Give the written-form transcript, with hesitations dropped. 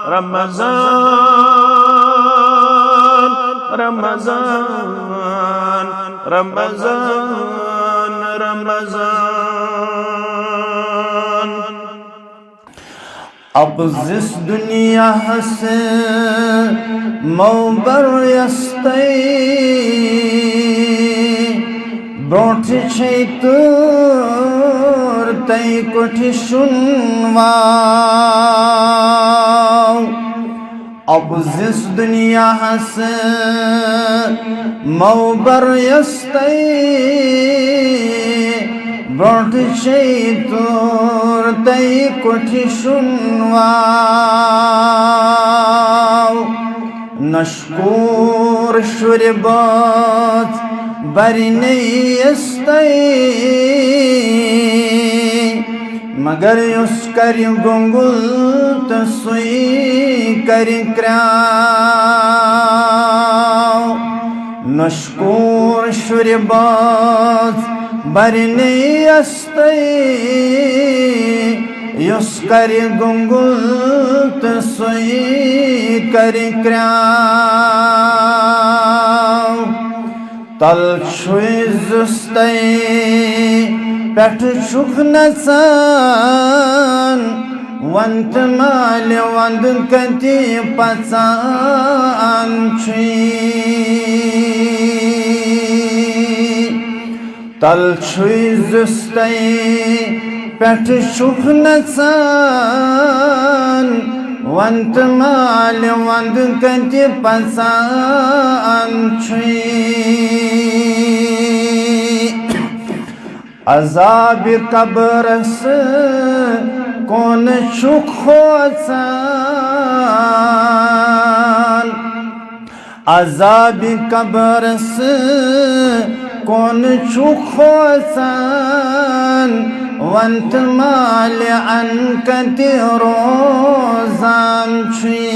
Ramazan, Ramazan, Ramazan, Ramazan. अब जिस दुनिया से मौबर यस्ते ब्रोठ छैतुर तै कोठि सुनवाओ अब जिस दुनिया से मौबर यस्ते ब्रोठ छैतुर तै कोठि सुनवाओ नशकुर शुरबत बरने यस्ते मगर युस कर गुंगुल तसुई कर क्राव नशकुर शुरबत बरने यस्ते युस कर गुंगुल तसुई कर क्राव तल छुई जुस्ते पेठ छुख नचान वंत माल वंद कति पचान छुई तल छुई जुस्ते पेठ छुख नचान वंत माल वंद कति पचान छुई अज़ाब कब्र से कौन खोचान अज़ाब कब्र से कौन खोचान वंत माल अनकति रोज़ान छुई